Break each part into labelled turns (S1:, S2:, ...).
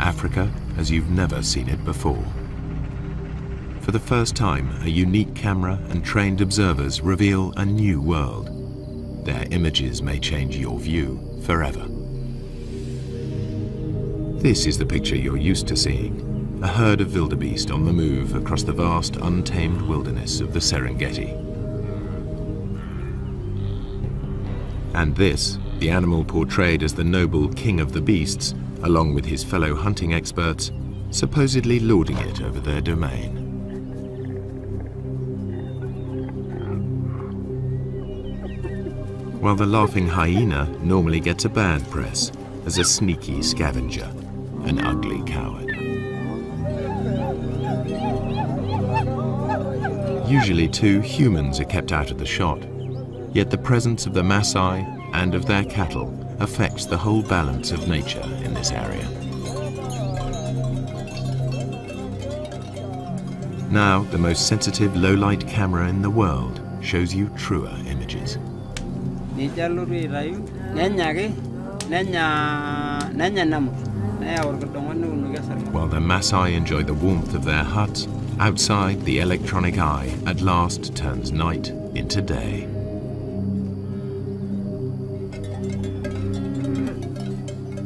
S1: Africa as you've never seen it before. For the first time, a unique camera and trained observers reveal a new world. Their images may change your view forever. This is the picture you're used to seeing, a herd of wildebeest on the move across the vast, untamed wilderness of the Serengeti. And this, the animal portrayed as the noble king of the beasts, along with his fellow hunting experts, supposedly lording it over their domain. While the laughing hyena normally gets a bad press as a sneaky scavenger, an ugly coward. Usually too, humans are kept out of the shot, yet the presence of the Maasai and of their cattle affects the whole balance of nature in this area. Now, the most sensitive low-light camera in the world shows you truer images. While the Maasai enjoy the warmth of their huts, outside the electronic eye at last turns night into day.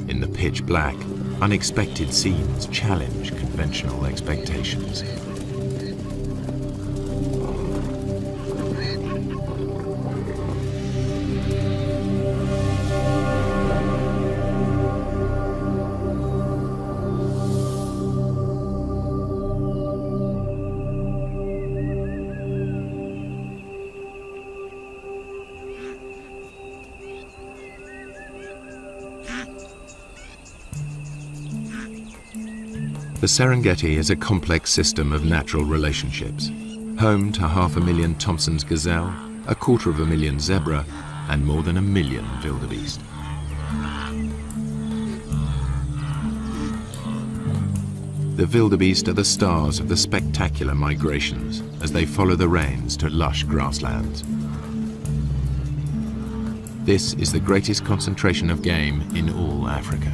S1: In the pitch black, unexpected scenes challenge conventional expectations. The Serengeti is a complex system of natural relationships, home to 500,000 Thomson's gazelle, 250,000 zebra, and more than 1 million wildebeest. The wildebeest are the stars of the spectacular migrations as they follow the rains to lush grasslands. This is the greatest concentration of game in all Africa.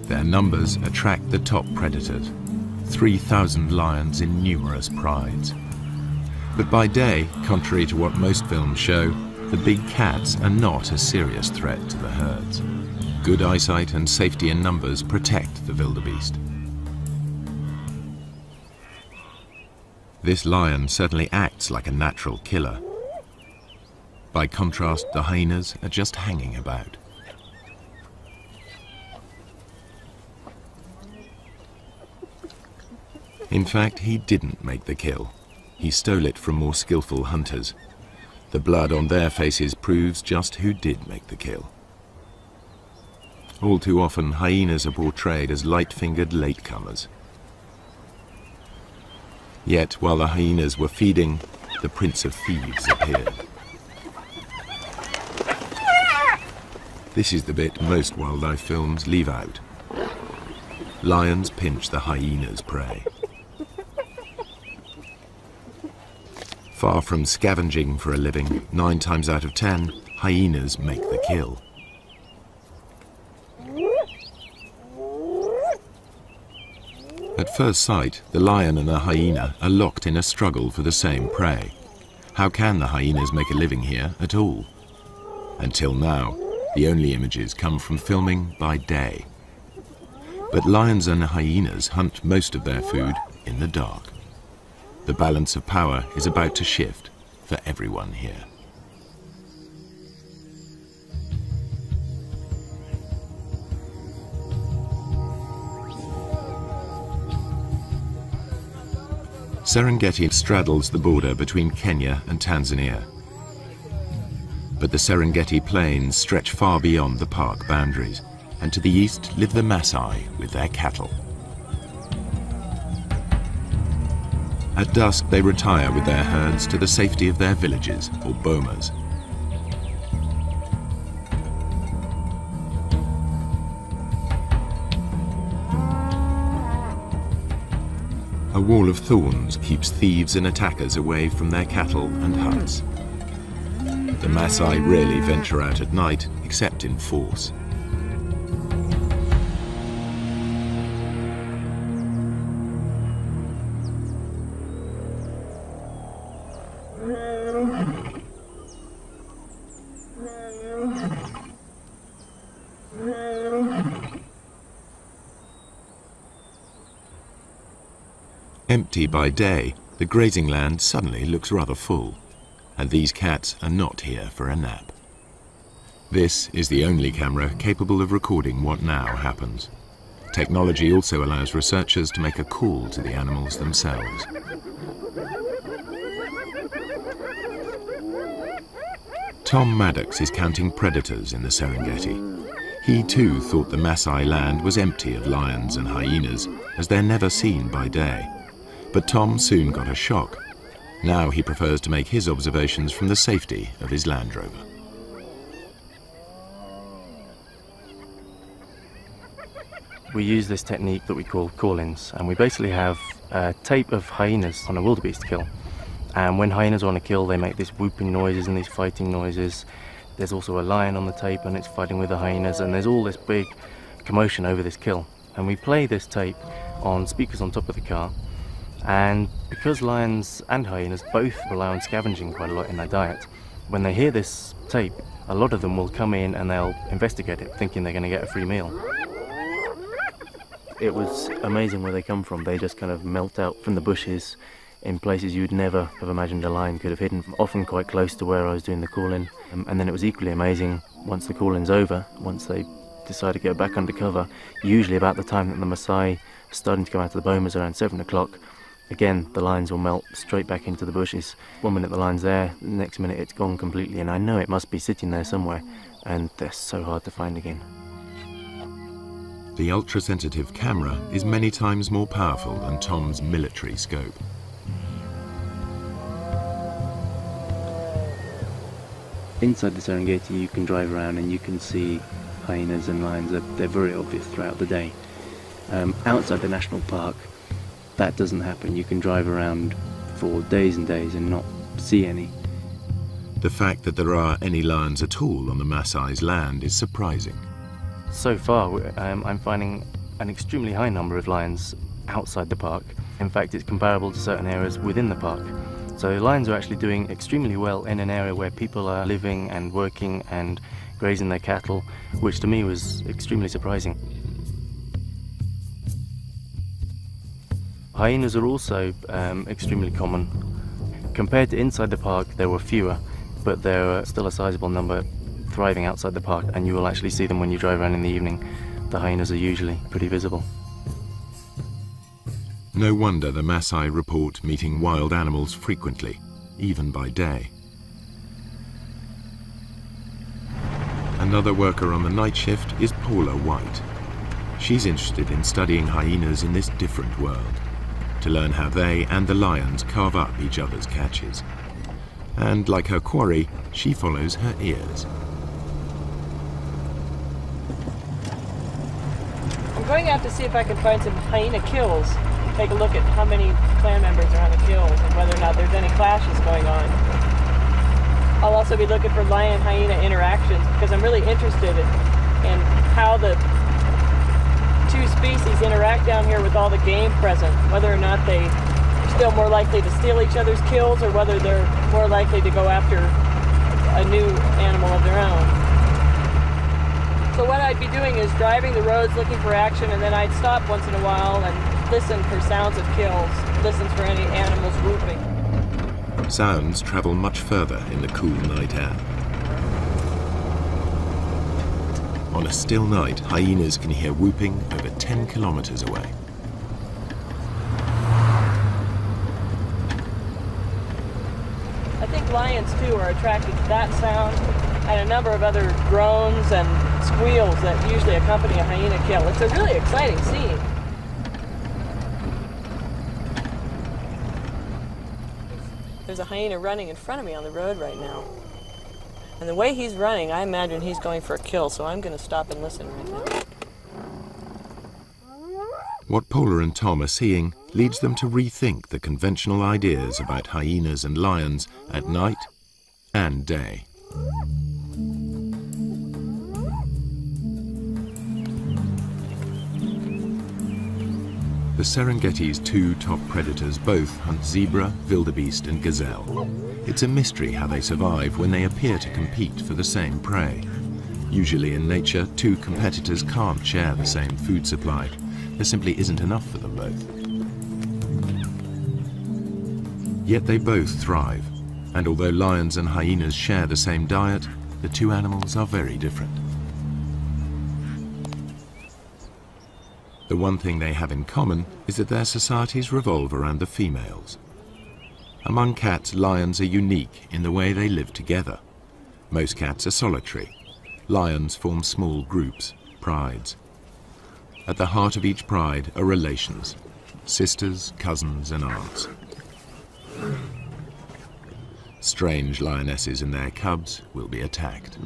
S1: Their numbers attract the top predators, 3,000 lions in numerous prides. But by day, contrary to what most films show, the big cats are not a serious threat to the herds. Good eyesight and safety in numbers protect the wildebeest. This lion certainly acts like a natural killer. By contrast, the hyenas are just hanging about. In fact, he didn't make the kill. He stole it from more skillful hunters. The blood on their faces proves just who did make the kill. All too often, hyenas are portrayed as light-fingered latecomers. Yet, while the hyenas were feeding, the Prince of Thieves appeared. This is the bit most wildlife films leave out. Lions pinch the hyena's prey. Far from scavenging for a living, 9 times out of 10, hyenas make the kill. At first sight, the lion and the hyena are locked in a struggle for the same prey. How can the hyenas make a living here at all? Until now, the only images come from filming by day. But lions and hyenas hunt most of their food in the dark. The balance of power is about to shift for everyone here. Serengeti straddles the border between Kenya and Tanzania. But the Serengeti plains stretch far beyond the park boundaries, and to the east live the Maasai with their cattle. At dusk, they retire with their herds to the safety of their villages, or bomas. A wall of thorns keeps thieves and attackers away from their cattle and huts. The Maasai rarely venture out at night, except in force. Empty by day, the grazing land suddenly looks rather full, and these cats are not here for a nap. This is the only camera capable of recording what now happens. Technology also allows researchers to make a call to the animals themselves. Tom Maddox is counting predators in the Serengeti. He too thought the Maasai land was empty of lions and hyenas, as they're never seen by day. But Tom soon got a shock. Now he prefers to make his observations from the safety of his Land Rover.
S2: We use this technique that we call call-ins, and we basically have a tape of hyenas on a wildebeest kill. And when hyenas are on a kill, they make these whooping noises and these fighting noises. There's also a lion on the tape and it's fighting with the hyenas, and there's all this big commotion over this kill. And we play this tape on speakers on top of the car. And because lions and hyenas both rely on scavenging quite a lot in their diet, when they hear this tape, a lot of them will come in and they'll investigate it, thinking they're going to get a free meal. It was amazing where they come from. They just kind of melt out from the bushes in places you'd never have imagined a lion could have hidden, often quite close to where I was doing the call-in. And then it was equally amazing once the call-in's over, once they decide to go back under cover, usually about the time that the Maasai are starting to come out of the bomas around 7 o'clock. Again, the lions will melt straight back into the bushes. 1 minute the line's there, the next minute it's gone completely, and I know it must be sitting there somewhere, and they're so hard to find again.
S1: The ultra-sensitive camera is many times more powerful than Tom's military scope.
S2: Inside the Serengeti you can drive around and you can see hyenas and lions. They're very obvious throughout the day. Outside the national park, that doesn't happen. You can drive around for days and days and not see any.
S1: The fact that there are any lions at all on the Maasai's land is surprising.
S2: So far, I'm finding an extremely high number of lions outside the park. In fact, it's comparable to certain areas within the park. So lions are actually doing extremely well in an area where people are living and working and grazing their cattle, which to me was extremely surprising. Hyenas are also extremely common. Compared to inside the park, there were fewer, but there are still a sizable number thriving outside the park, and you will actually see them when you drive around in the evening. The hyenas are usually pretty visible.
S1: No wonder the Maasai report meeting wild animals frequently, even by day. Another worker on the night shift is Paula White. She's interested in studying hyenas in this different world, to learn how they and the lions carve up each other's catches. And like her quarry, she follows her ears.
S3: I'm going out to see if I can find some hyena kills. Take a look at how many clan members are on the kills and whether or not there's any clashes going on. I'll also be looking for lion-hyena interactions because I'm really interested in how the two species interact down here with all the game present, whether or not they're still more likely to steal each other's kills or whether they're more likely to go after a new animal of their own. So what I'd be doing is driving the roads looking for action, and then I'd stop once in a while and listen for sounds of kills, listen for any animals whooping.
S1: Sounds travel much further in the cool night air. On a still night, hyenas can hear whooping over 10 kilometers away.
S3: I think lions too are attracted to that sound and a number of other groans and squeals that usually accompany a hyena kill. It's a really exciting scene. There's a hyena running in front of me on the road right now. And the way he's running, I imagine he's going for a kill, so I'm going to stop and listen right now.
S1: What Paula and Tom are seeing leads them to rethink the conventional ideas about hyenas and lions at night and day. The Serengeti's two top predators both hunt zebra, wildebeest and gazelle. It's a mystery how they survive when they appear to compete for the same prey. Usually in nature, two competitors can't share the same food supply. There simply isn't enough for them both. Yet they both thrive, and although lions and hyenas share the same diet, the two animals are very different. The one thing they have in common is that their societies revolve around the females. Among cats, lions are unique in the way they live together. Most cats are solitary. Lions form small groups, prides. At the heart of each pride are relations, sisters, cousins and aunts. Strange lionesses and their cubs will be attacked.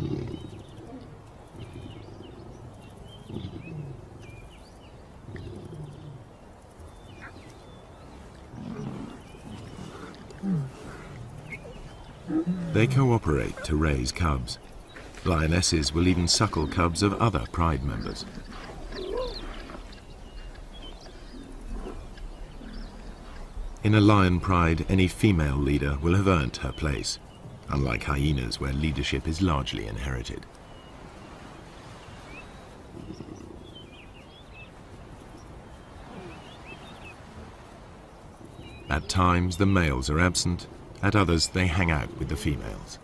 S1: They cooperate to raise cubs. Lionesses will even suckle cubs of other pride members. In a lion pride, any female leader will have earned her place, unlike hyenas where leadership is largely inherited. At times the males are absent, at others they hang out with the females.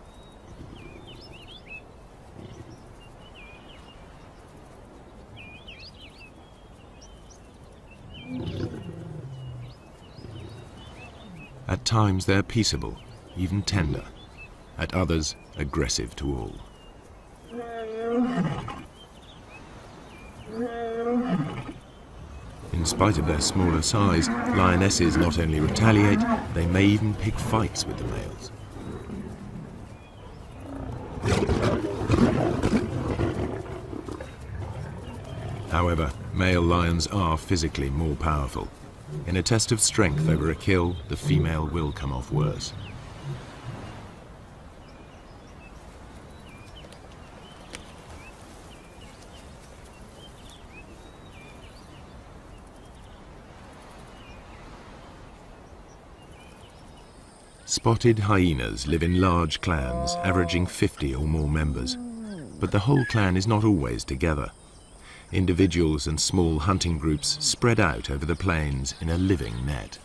S1: At times they're peaceable, even tender. At others, aggressive to all. In spite of their smaller size, lionesses not only retaliate, they may even pick fights with the males. However, male lions are physically more powerful. In a test of strength over a kill, the female will come off worse. Spotted hyenas live in large clans, averaging 50 or more members. But the whole clan is not always together. Individuals and small hunting groups spread out over the plains in a living net.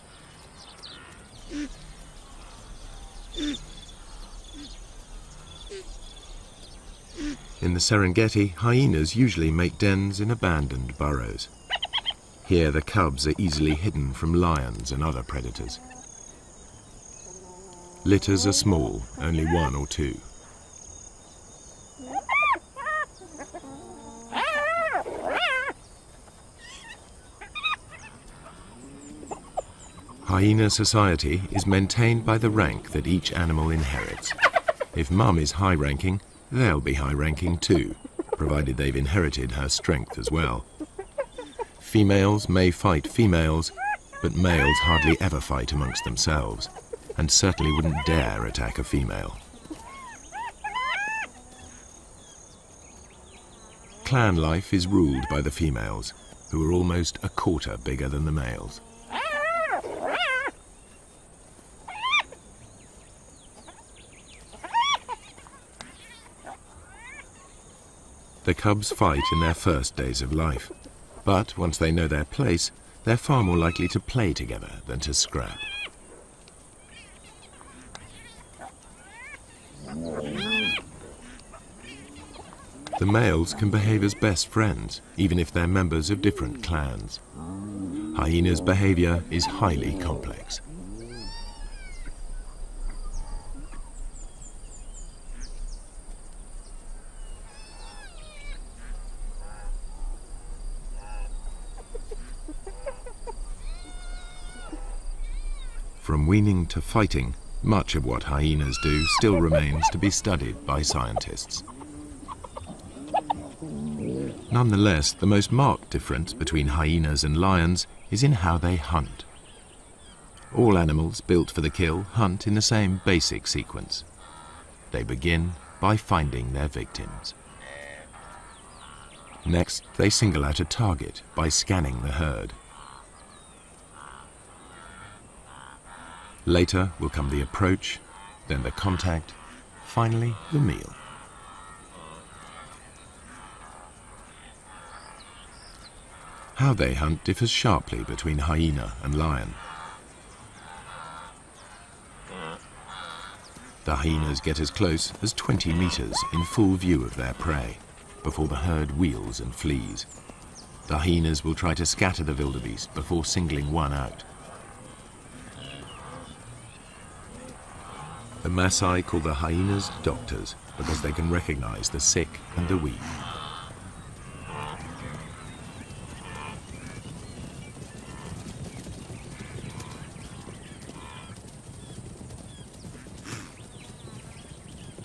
S1: In the Serengeti, hyenas usually make dens in abandoned burrows. Here the cubs are easily hidden from lions and other predators. Litters are small, only one or two. Hyena society is maintained by the rank that each animal inherits. If mum is high-ranking, they'll be high-ranking too, provided they've inherited her strength as well. Females may fight females, but males hardly ever fight amongst themselves, and certainly wouldn't dare attack a female. Clan life is ruled by the females, who are almost a quarter bigger than the males. The cubs fight in their first days of life, but once they know their place, they're far more likely to play together than to scrap. The males can behave as best friends, even if they're members of different clans. Hyenas' behavior is highly complex. From weaning to fighting, much of what hyenas do still remains to be studied by scientists. Nonetheless, the most marked difference between hyenas and lions is in how they hunt. All animals built for the kill hunt in the same basic sequence. They begin by finding their victims. Next, they single out a target by scanning the herd. Later will come the approach, then the contact, finally the meal. How they hunt differs sharply between hyena and lion. The hyenas get as close as 20 meters in full view of their prey before the herd wheels and flees. The hyenas will try to scatter the wildebeest before singling one out. The Maasai call the hyenas doctors because they can recognize the sick and the weak.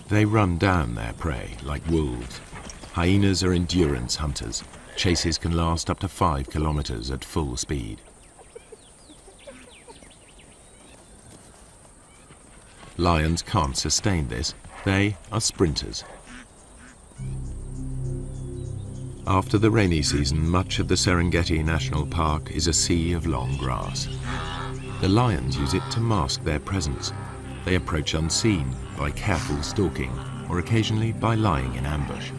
S1: They run down their prey like wolves. Hyenas are endurance hunters. Chases can last up to 5 kilometers at full speed. Lions can't sustain this. They are sprinters. After the rainy season, much of the Serengeti National Park is a sea of long grass. The lions use it to mask their presence. They approach unseen by careful stalking or occasionally by lying in ambush.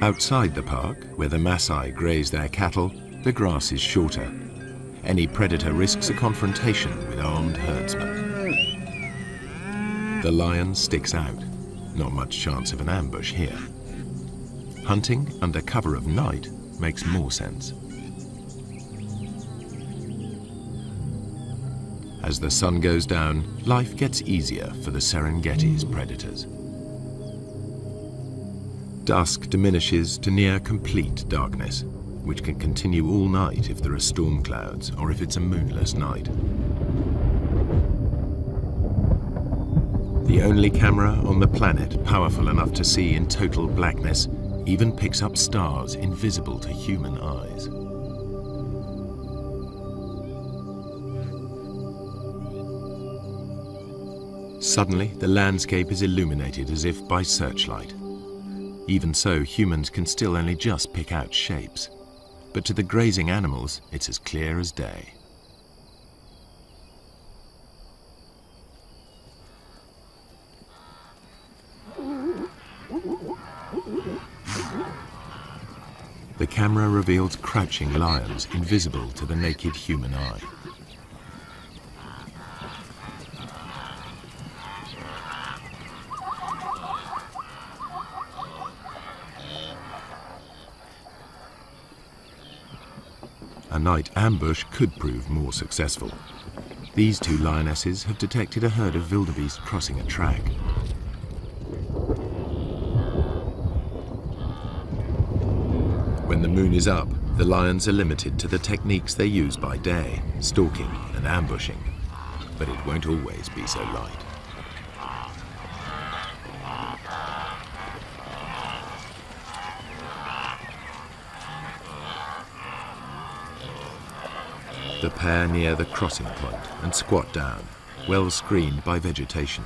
S1: Outside the park, where the Maasai graze their cattle, the grass is shorter. Any predator risks a confrontation with armed herdsmen. The lion sticks out. Not much chance of an ambush here. Hunting under cover of night makes more sense. As the sun goes down, life gets easier for the Serengeti's predators. Dusk diminishes to near complete darkness, which can continue all night if there are storm clouds or if it's a moonless night. The only camera on the planet powerful enough to see in total blackness even picks up stars invisible to human eyes. Suddenly, the landscape is illuminated as if by searchlight. Even so, humans can still only just pick out shapes. But to the grazing animals, it's as clear as day. The camera reveals crouching lions invisible to the naked human eye. A night ambush could prove more successful. These two lionesses have detected a herd of wildebeest crossing a track. When the moon is up, the lions are limited to the techniques they use by day, stalking and ambushing. But it won't always be so light. The pair near the crossing point and squat down, well screened by vegetation.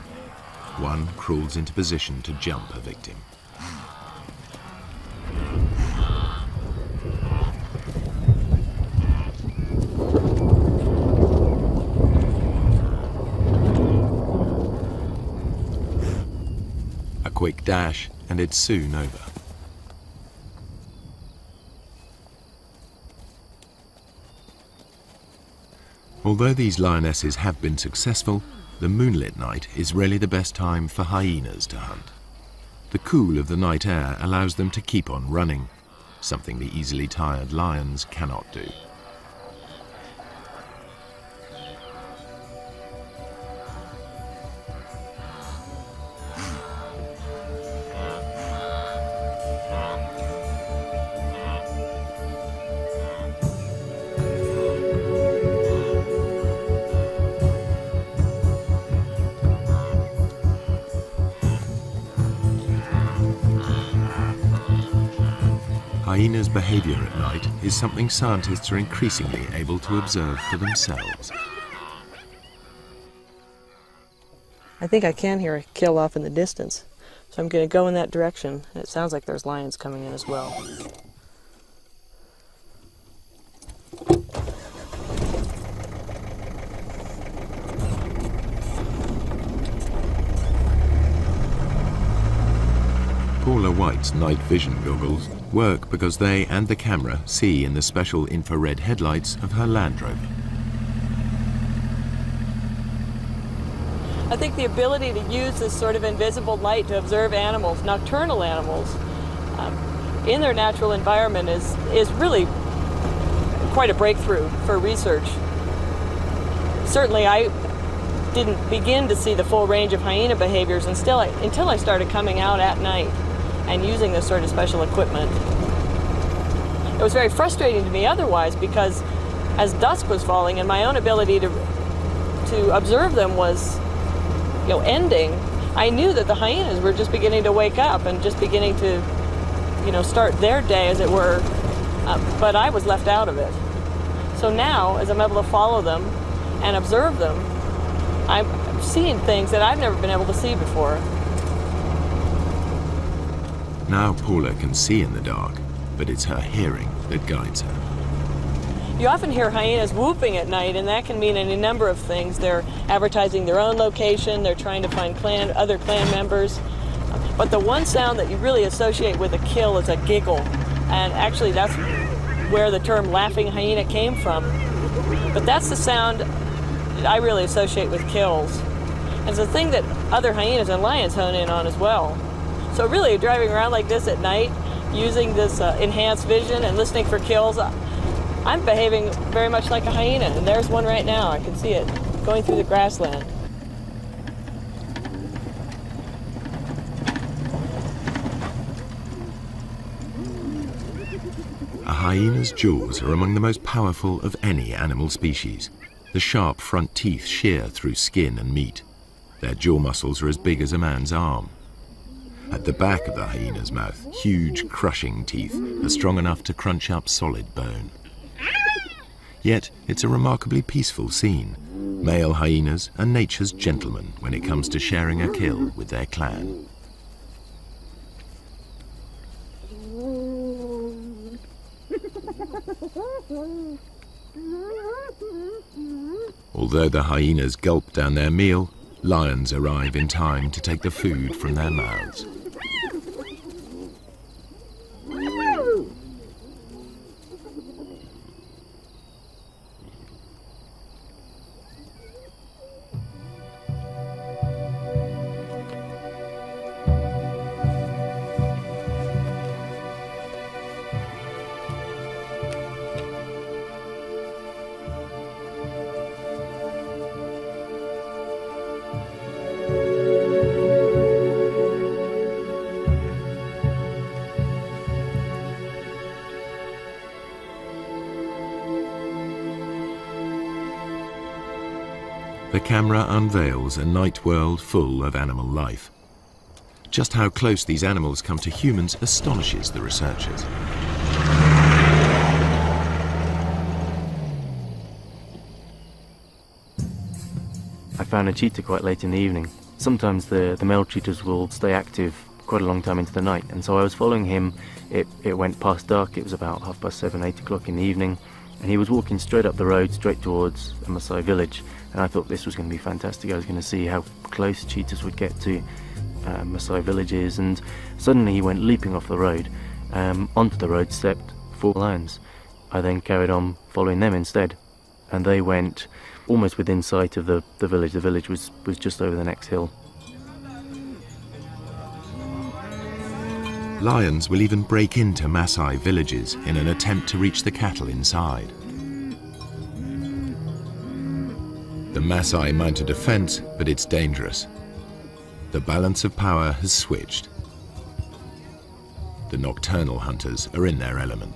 S1: One crawls into position to jump a victim. A quick dash and it's soon over. Although these lionesses have been successful, the moonlit night is really the best time for hyenas to hunt. The cool of the night air allows them to keep on running, something the easily tired lions cannot do. hyena's behavior at night is something scientists are increasingly able to observe for themselves.
S3: I think I can hear a kill off in the distance, so I'm going to go in that direction. It sounds like there's lions coming in as well.
S1: Paula White's night vision goggles work because they and the camera see in the special infrared headlights of her Land Rover.
S3: I think the ability to use this sort of invisible light to observe animals, nocturnal animals, in their natural environment is really quite a breakthrough for research. Certainly I didn't begin to see the full range of hyena behaviors until I started coming out at night and using this sort of special equipment. It was very frustrating to me otherwise, because as dusk was falling and my own ability to observe them was ending, I knew that the hyenas were just beginning to wake up and just beginning to start their day, as it were, but I was left out of it. So now, as I'm able to follow them and observe them, I'm seeing things that I've never been able to see before.
S1: Now Paula can see in the dark, but it's her hearing that guides her.
S3: You often hear hyenas whooping at night, and that can mean any number of things. They're advertising their own location, they're trying to find other clan members. But the one sound that you really associate with a kill is a giggle. And actually that's where the term laughing hyena came from. But that's the sound that I really associate with kills. And it's a thing that other hyenas and lions hone in on as well. So really, driving around like this at night, using this enhanced vision and listening for kills, I'm behaving very much like a hyena. And there's one right now. I can see it going through the grassland.
S1: A hyena's jaws are among the most powerful of any animal species. The sharp front teeth shear through skin and meat. Their jaw muscles are as big as a man's arm. At the back of the hyena's mouth, huge crushing teeth are strong enough to crunch up solid bone. Yet it's a remarkably peaceful scene. Male hyenas are nature's gentlemen when it comes to sharing a kill with their clan. Although the hyenas gulp down their meal, lions arrive in time to take the food from their mouths. The camera unveils a night world full of animal life. Just how close these animals come to humans astonishes the researchers.
S2: I found a cheetah quite late in the evening. Sometimes the male cheetahs will stay active quite a long time into the night, and so I was following him. It went past dark. It was about 7:30, 8 o'clock in the evening, and he was walking straight up the road, straight towards a Maasai village. And I thought this was going to be fantastic. I was going to see how close cheetahs would get to Maasai villages, and suddenly he went leaping off the road. Onto the road stepped 4 lions. I then carried on following them instead, and they went almost within sight of the village. The village was just over the next hill.
S1: Lions will even break into Maasai villages in an attempt to reach the cattle inside. The Maasai mount a defense, but it's dangerous. The balance of power has switched. The nocturnal hunters are in their element.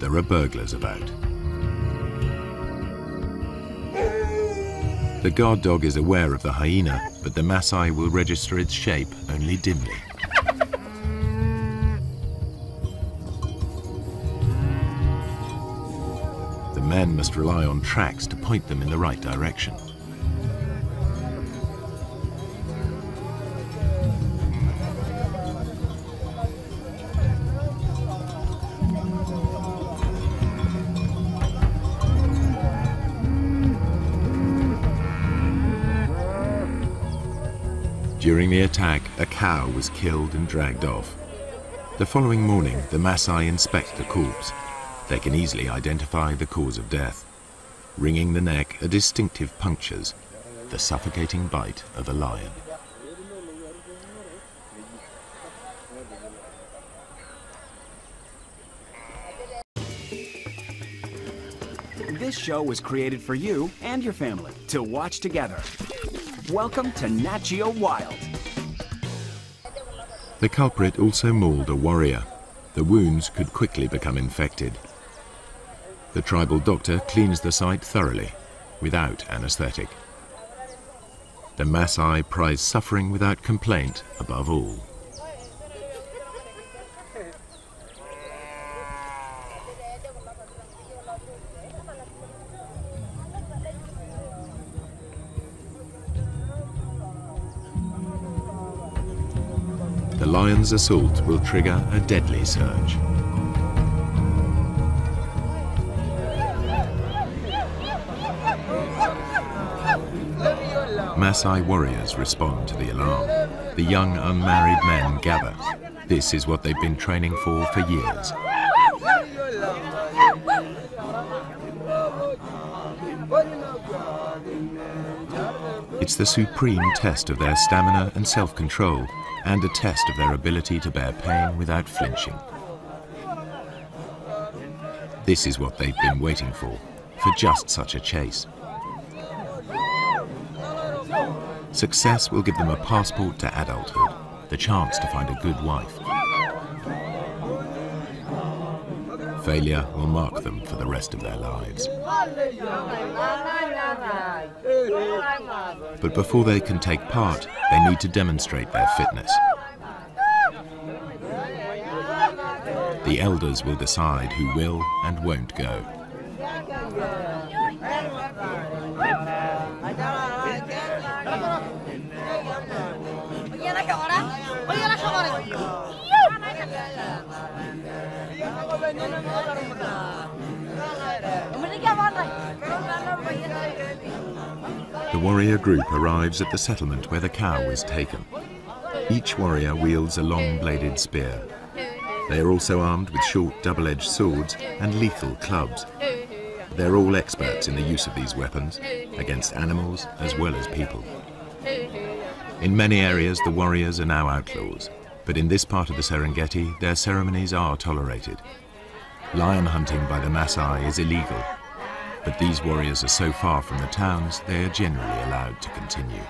S1: There are burglars about. The guard dog is aware of the hyena, but the Maasai will register its shape only dimly. The men must rely on tracks to point them in the right direction. During the attack, a cow was killed and dragged off. The following morning, the Maasai inspect the corpse. They can easily identify the cause of death. Wringing the neck are distinctive punctures, the suffocating bite of a lion.
S4: This show was created for you and your family to watch together. Welcome to Nat Geo Wild.
S1: The culprit also mauled a warrior. The wounds could quickly become infected. The tribal doctor cleans the site thoroughly, without anesthetic. The Maasai prize suffering without complaint above all. The lion's assault will trigger a deadly surge. Maasai warriors respond to the alarm. The young unmarried men gather. This is what they've been training for years. It's the supreme test of their stamina and self-control, and a test of their ability to bear pain without flinching. This is what they've been waiting for just such a chase. Success will give them a passport to adulthood, the chance to find a good wife. Failure will mark them for the rest of their lives. But before they can take part, they need to demonstrate their fitness. The elders will decide who will and won't go. The warrior group arrives at the settlement where the cow was taken. Each warrior wields a long-bladed spear. They are also armed with short double-edged swords and lethal clubs. They're all experts in the use of these weapons, against animals as well as people. In many areas, the warriors are now outlaws, but in this part of the Serengeti, their ceremonies are tolerated. Lion hunting by the Maasai is illegal, but these warriors are so far from the towns, they are generally allowed to continue.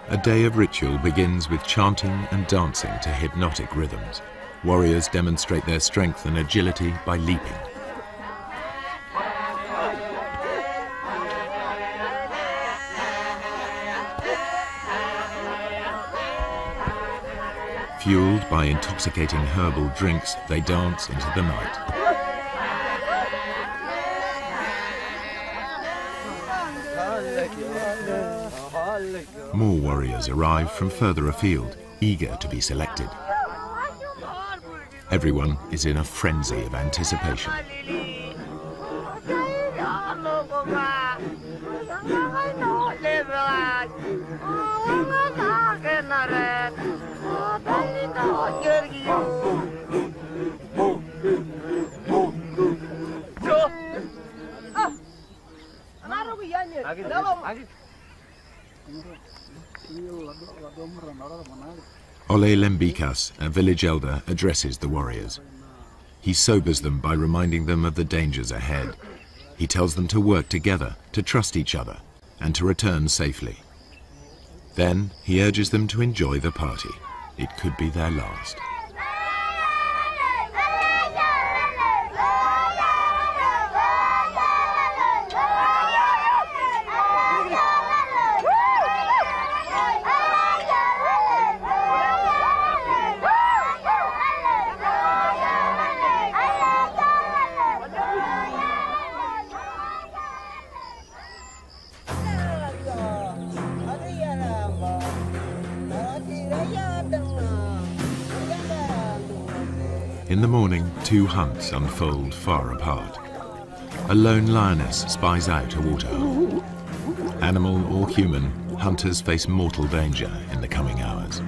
S1: A day of ritual begins with chanting and dancing to hypnotic rhythms. Warriors demonstrate their strength and agility by leaping. Fueled by intoxicating herbal drinks, they dance into the night. More warriors arrive from further afield, eager to be selected. Everyone is in a frenzy of anticipation. Ole Lembikas, a village elder, addresses the warriors. He sobers them by reminding them of the dangers ahead. He tells them to work together, to trust each other, and to return safely. Then he urges them to enjoy the party. It could be their last. In the morning, two hunts unfold far apart. A lone lioness spies out a waterhole. Animal or human, hunters face mortal danger in the coming hours.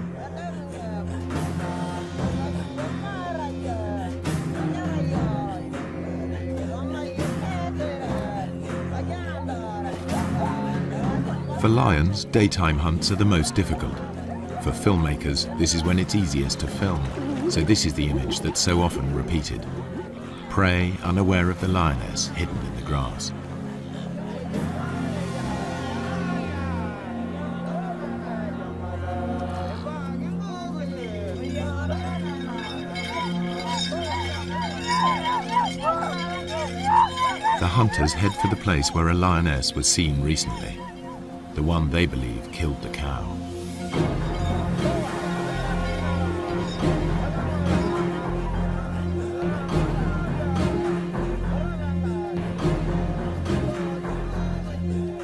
S1: For lions, daytime hunts are the most difficult. For filmmakers, this is when it's easiest to film, so this is the image that's so often repeated. Prey unaware of the lioness hidden in the grass. The hunters head for the place where a lioness was seen recently, the one they believe killed the cow.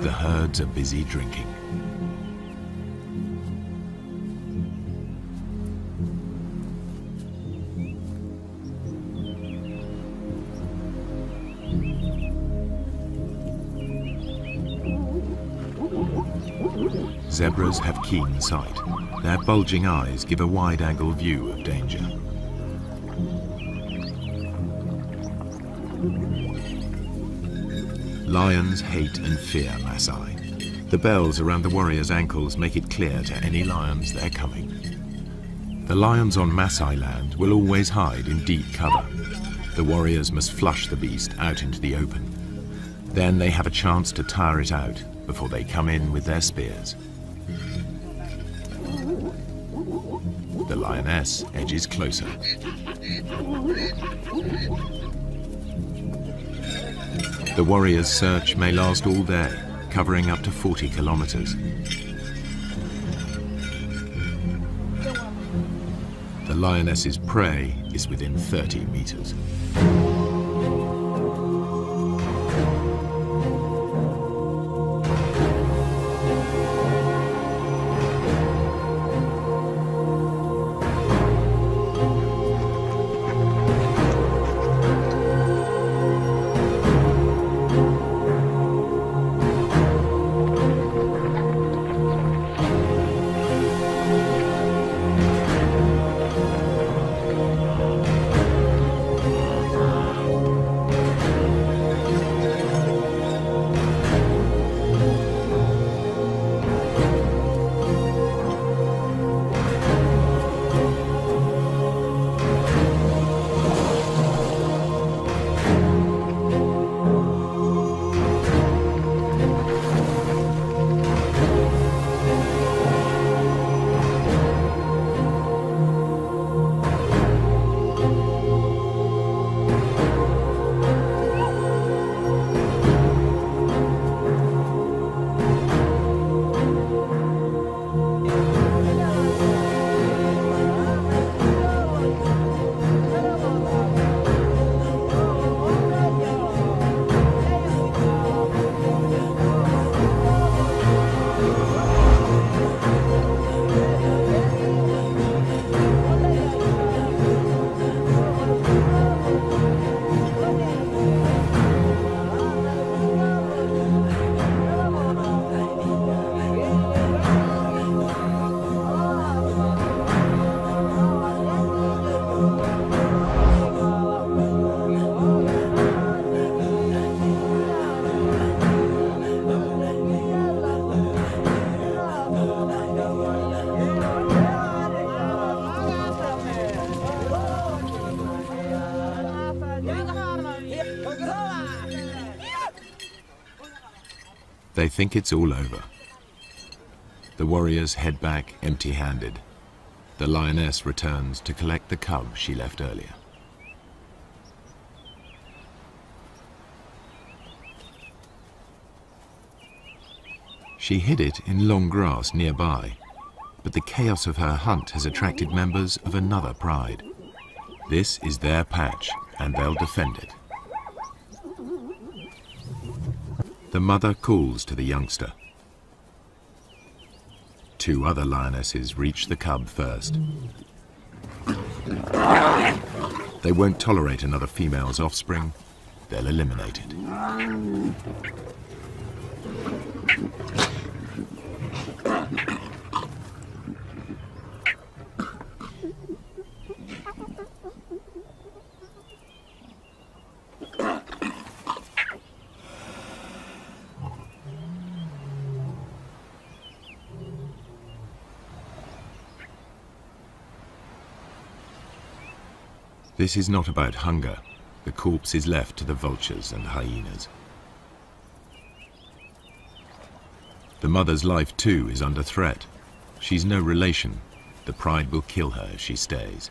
S1: The herds are busy drinking. Zebras have keen sight. Their bulging eyes give a wide-angle view of danger. Lions hate and fear Maasai. The bells around the warriors' ankles make it clear to any lions they're coming. The lions on Maasai land will always hide in deep cover. The warriors must flush the beast out into the open. Then they have a chance to tire it out before they come in with their spears. The lioness edges closer. The warriors' search may last all day, covering up to 40 kilometers. The lioness's prey is within 30 meters. They think it's all over. The warriors head back empty-handed. The lioness returns to collect the cub she left earlier. She hid it in long grass nearby, but the chaos of her hunt has attracted members of another pride. This is their patch, and they'll defend it. The mother calls to the youngster. Two other lionesses reach the cub first. They won't tolerate another female's offspring. They'll eliminate it. This is not about hunger. The corpse is left to the vultures and hyenas. The mother's life too is under threat. She's no relation. The pride will kill her if she stays.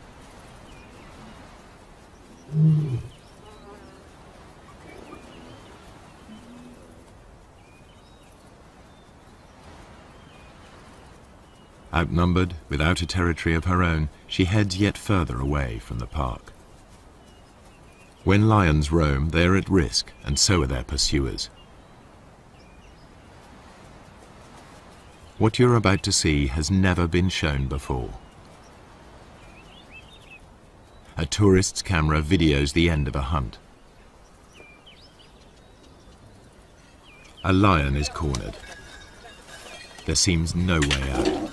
S1: Outnumbered, without a territory of her own, she heads yet further away from the park. When lions roam, they are at risk, and so are their pursuers. What you're about to see has never been shown before. A tourist's camera videos the end of a hunt. A lion is cornered. There seems no way out.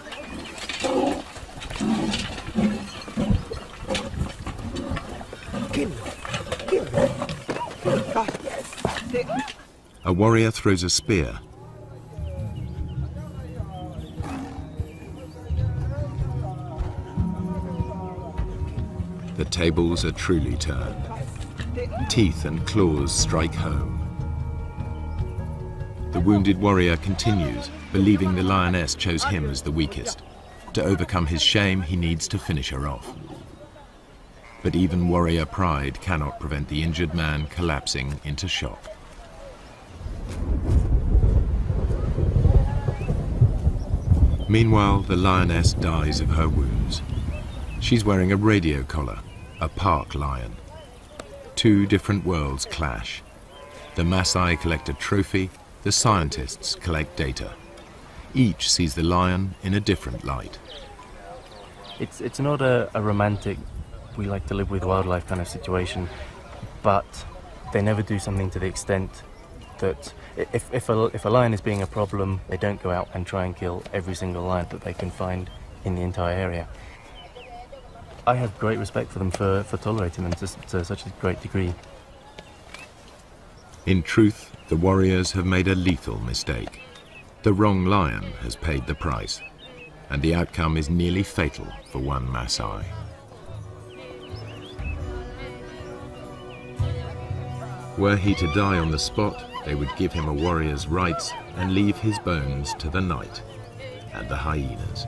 S1: A warrior throws a spear. The tables are truly turned. Teeth and claws strike home. The wounded warrior continues, believing the lioness chose him as the weakest. To overcome his shame, he needs to finish her off. But even warrior pride cannot prevent the injured man collapsing into shock. Meanwhile, the lioness dies of her wounds. She's wearing a radio collar, a park lion. Two different worlds clash. The Maasai collect a trophy, the scientists collect data. Each sees the lion in a different light.
S2: It's not a romantic, we like to live with wildlife kind of situation, but they never do something to the extent that if a lion is being a problem, they don't go out and try and kill every single lion that they can find in the entire area. I have great respect for them for tolerating them to such a great degree.
S1: In truth, the warriors have made a lethal mistake. The wrong lion has paid the price, and the outcome is nearly fatal for one Maasai. Were he to die on the spot, they would give him a warrior's rights and leave his bones to the night and the hyenas.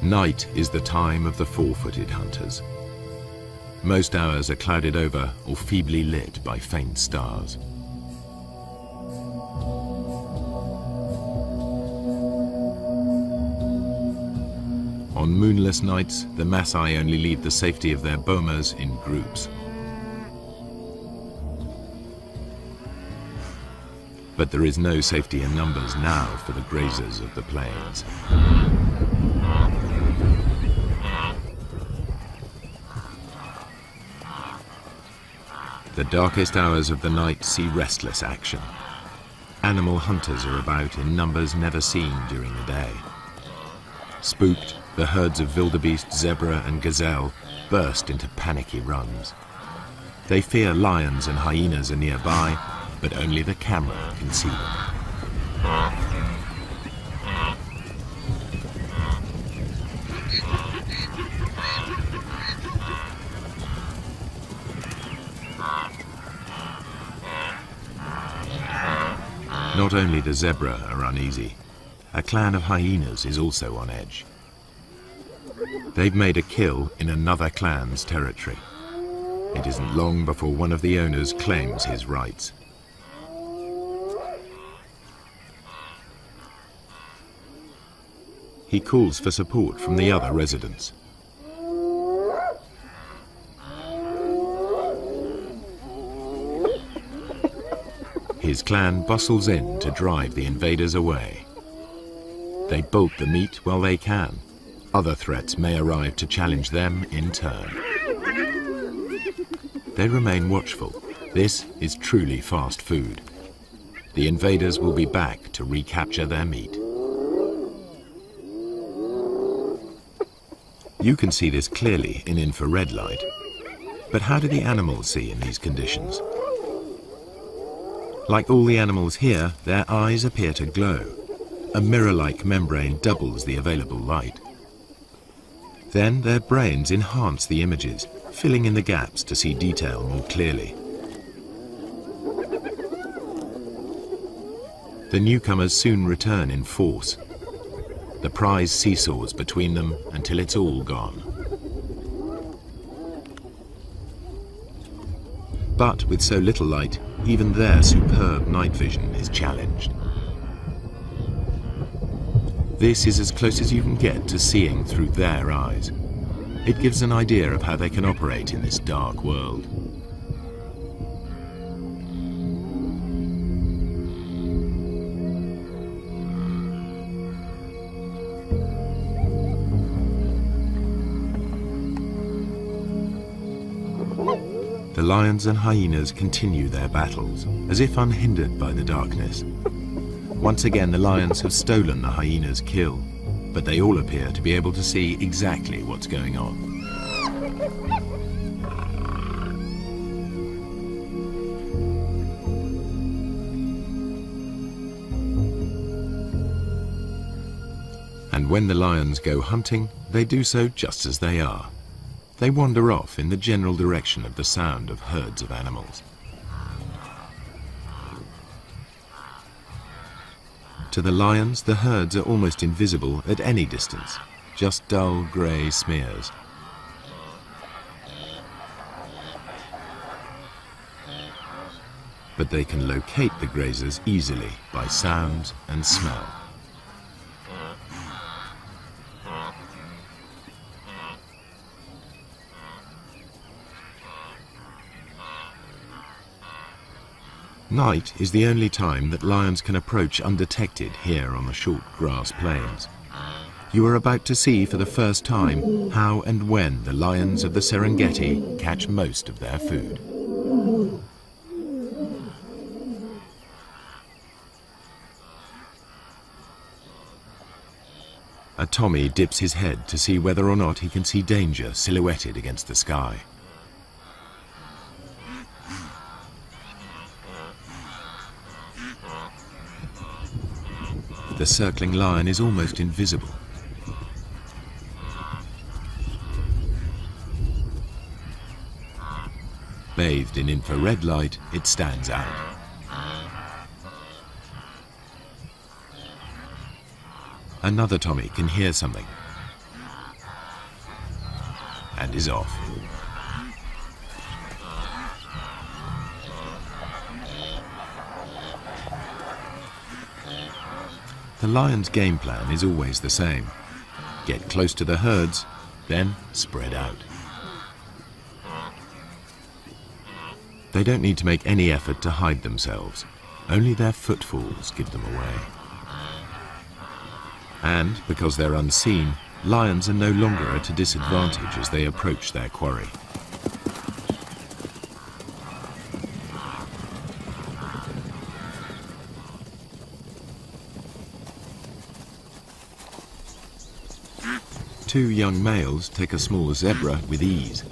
S1: Night is the time of the four-footed hunters. Most hours are clouded over or feebly lit by faint stars. On moonless nights, the Maasai only leave the safety of their bomas in groups. But there is no safety in numbers now for the grazers of the plains. The darkest hours of the night see restless action. Animal hunters are about in numbers never seen during the day. Spooked, the herds of wildebeest, zebra and gazelle burst into panicky runs. They fear lions and hyenas are nearby, but only the camera can see them. Not only the zebra are uneasy, a clan of hyenas is also on edge. They've made a kill in another clan's territory. It isn't long before one of the owners claims his rights. He calls for support from the other residents. His clan bustles in to drive the invaders away. They bolt the meat while they can. Other threats may arrive to challenge them in turn. They remain watchful. This is truly fast food. The invaders will be back to recapture their meat. You can see this clearly in infrared light. But how do the animals see in these conditions? Like all the animals here, their eyes appear to glow. A mirror-like membrane doubles the available light. Then their brains enhance the images, filling in the gaps to see detail more clearly. The newcomers soon return in force. The prize seesaws between them until it's all gone. But with so little light, even their superb night vision is challenged. This is as close as you can get to seeing through their eyes. It gives an idea of how they can operate in this dark world. The lions and hyenas continue their battles, as if unhindered by the darkness. Once again, the lions have stolen the hyena's kill, but they all appear to be able to see exactly what's going on. And when the lions go hunting, they do so just as they are. They wander off in the general direction of the sound of herds of animals. To the lions, the herds are almost invisible at any distance, just dull grey smears. But they can locate the grazers easily by sound and smell. Night is the only time that lions can approach undetected here on the short grass plains. You are about to see for the first time how and when the lions of the Serengeti catch most of their food. A Tommy dips his head to see whether or not he can see danger silhouetted against the sky. The circling lion is almost invisible. Bathed in infrared light, it stands out. Another Tommy can hear something and is off. The lion's game plan is always the same. Get close to the herds, then spread out. They don't need to make any effort to hide themselves. Only their footfalls give them away. And, because they're unseen, lions are no longer at a disadvantage as they approach their quarry. Two young males take a small zebra with ease.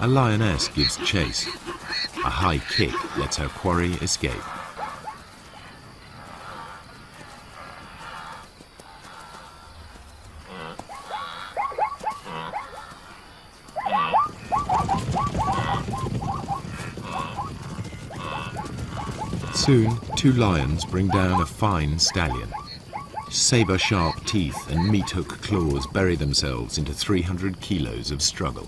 S1: A lioness gives chase. A high kick lets her quarry escape. Soon, two lions bring down a fine stallion. Saber-sharp teeth and meat-hook claws bury themselves into 300 kilos of struggle.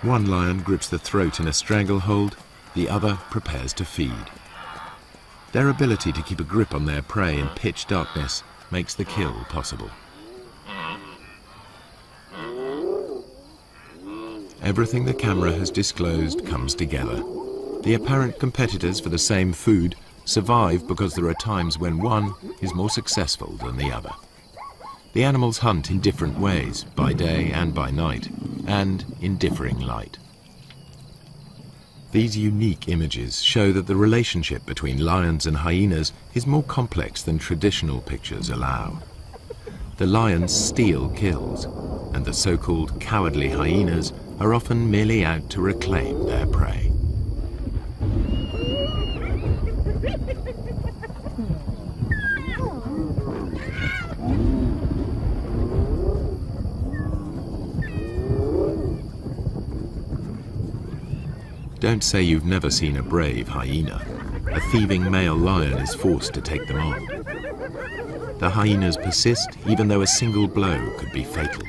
S1: One lion grips the throat in a stranglehold, the other prepares to feed. Their ability to keep a grip on their prey in pitch darkness makes the kill possible. Everything the camera has disclosed comes together. The apparent competitors for the same food survive because there are times when one is more successful than the other. The animals hunt in different ways, by day and by night, and in differing light. These unique images show that the relationship between lions and hyenas is more complex than traditional pictures allow. The lions steal kills, and the so-called cowardly hyenas are often merely out to reclaim their prey. Don't say you've never seen a brave hyena. A thieving male lion is forced to take them on. The hyenas persist even though a single blow could be fatal.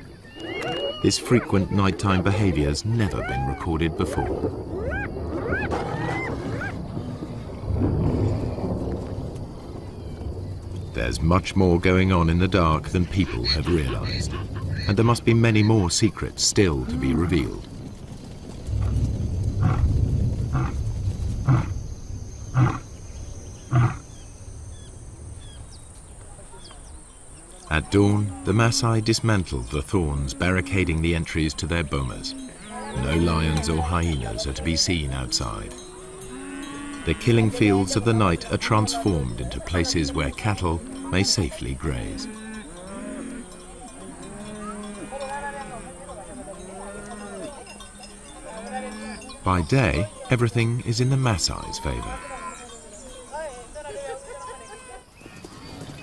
S1: This frequent nighttime behavior has never been recorded before. There's much more going on in the dark than people have realized, and there must be many more secrets still to be revealed. At dawn, the Maasai dismantled the thorns barricading the entries to their bomas. No lions or hyenas are to be seen outside. The killing fields of the night are transformed into places where cattle may safely graze. By day, everything is in the Maasai's favor.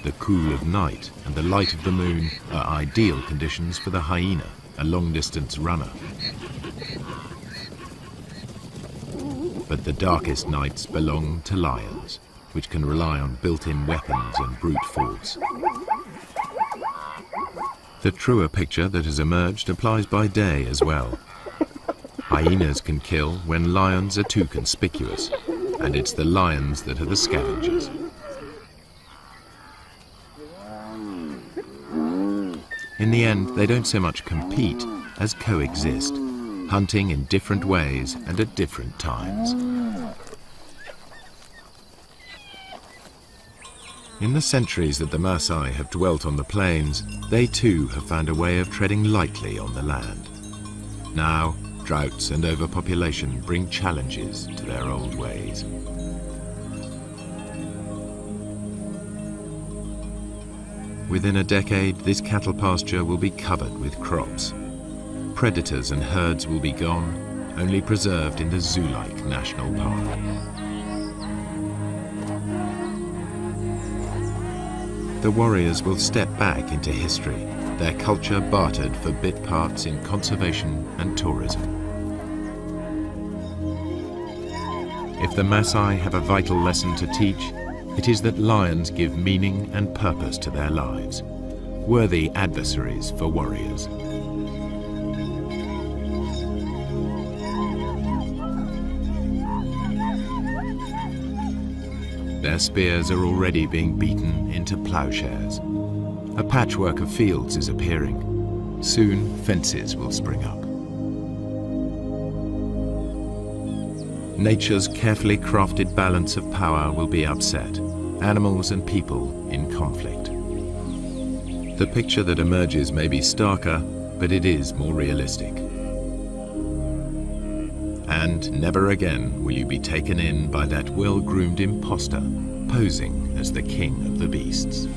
S1: The cool of night and the light of the moon are ideal conditions for the hyena, a long-distance runner. But the darkest nights belong to lions, which can rely on built-in weapons and brute force. The truer picture that has emerged applies by day as well. Hyenas can kill when lions are too conspicuous, and it's the lions that are the scavengers. In the end, they don't so much compete as coexist, hunting in different ways and at different times. In the centuries that the Maasai have dwelt on the plains, they too have found a way of treading lightly on the land. Now, droughts and overpopulation bring challenges to their old ways. Within a decade, this cattle pasture will be covered with crops. Predators and herds will be gone, only preserved in the zoo-like national park. The warriors will step back into history, their culture bartered for bit parts in conservation and tourism. If the Maasai have a vital lesson to teach, it is that lions give meaning and purpose to their lives, worthy adversaries for warriors. Their spears are already being beaten into plowshares. A patchwork of fields is appearing. Soon, fences will spring up. Nature's carefully crafted balance of power will be upset, animals and people in conflict. The picture that emerges may be starker, but it is more realistic. And never again will you be taken in by that well-groomed imposter posing as the king of the beasts.